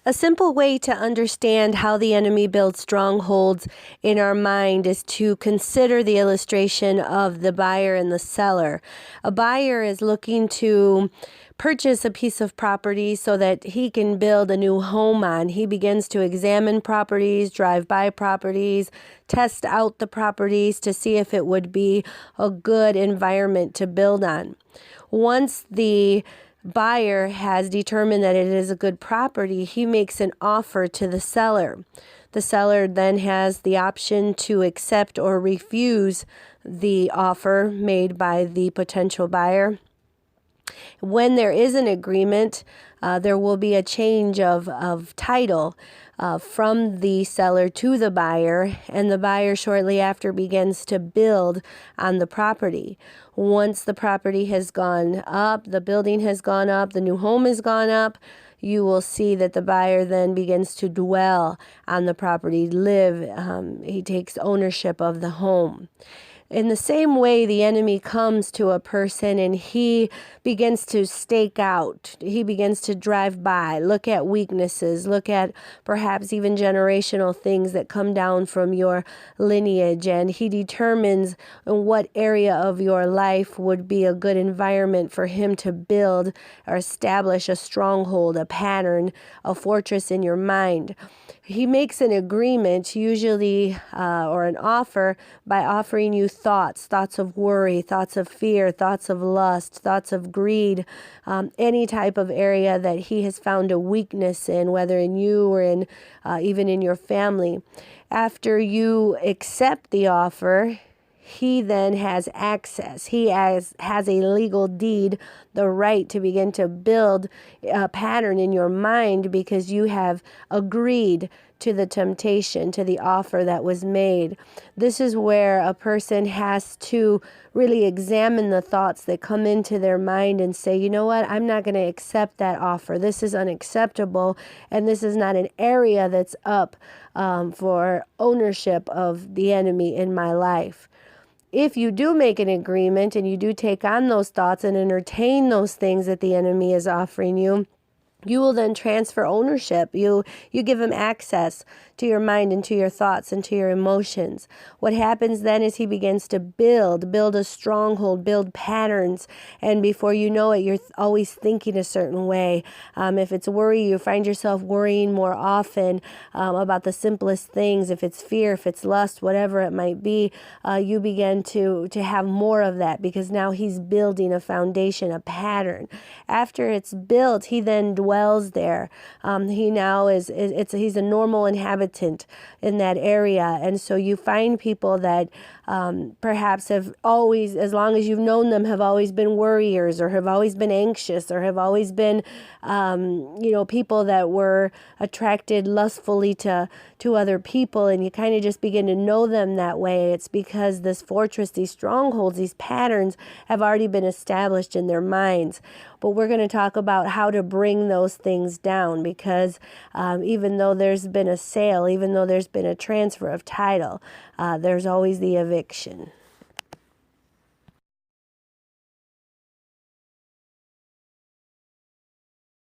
A simple way to understand how the enemy builds strongholds in our mind is to consider the illustration of the buyer and the seller. A buyer is looking to purchase a piece of property so that he can build a new home on. He begins to examine properties, drive by properties, test out the properties to see if it would be a good environment to build on. Once the buyer has determined that it is a good property, he makes an offer to the seller. The seller then has the option to accept or refuse the offer made by the potential buyer. When there is an agreement, there will be a change of title from the seller to the buyer, and the buyer shortly after begins to build on the property. Once the property has gone up, the building has gone up, the new home has gone up, you will see that the buyer then begins to dwell on the property, he takes ownership of the home. In the same way, the enemy comes to a person and he begins to stake out. He begins to drive by, look at weaknesses, look at perhaps even generational things that come down from your lineage, and he determines in what area of your life would be a good environment for him to build or establish a stronghold, a pattern, a fortress in your mind. He makes an agreement, usually, or an offer, by offering you thoughts of worry, thoughts of fear, thoughts of lust, thoughts of greed, any type of area that he has found a weakness in, whether in you or in even in your family. After you accept the offer, he then has access. He has a legal deed, the right to begin to build a pattern in your mind because you have agreed to the temptation, to the offer that was made. This is where a person has to really examine the thoughts that come into their mind and say, you know what, I'm not going to accept that offer. This is unacceptable, and this is not an area that's up for ownership of the enemy in my life. If you do make an agreement and you do take on those thoughts and entertain those things that the enemy is offering you, you will then transfer ownership. You give him access to your mind and to your thoughts and to your emotions. What happens then is he begins to build a stronghold, build patterns, and before you know it, you're always thinking a certain way. If it's worry, you find yourself worrying more often about the simplest things. If it's fear, if it's lust, whatever it might be, you begin to have more of that because now he's building a foundation, a pattern. After it's built, he then dwells there. He now he's a normal inhabitant in that area, and so you find people that perhaps have always, as long as you've known them, have always been worriers or have always been anxious or have always been people that were attracted lustfully to other people, and you kind of just begin to know them that way. It's because this fortress, these strongholds, these patterns have already been established in their minds. But we're going to talk about how to bring those things down because even though there's been a sale, even though there's been a transfer of title, there's always the eviction.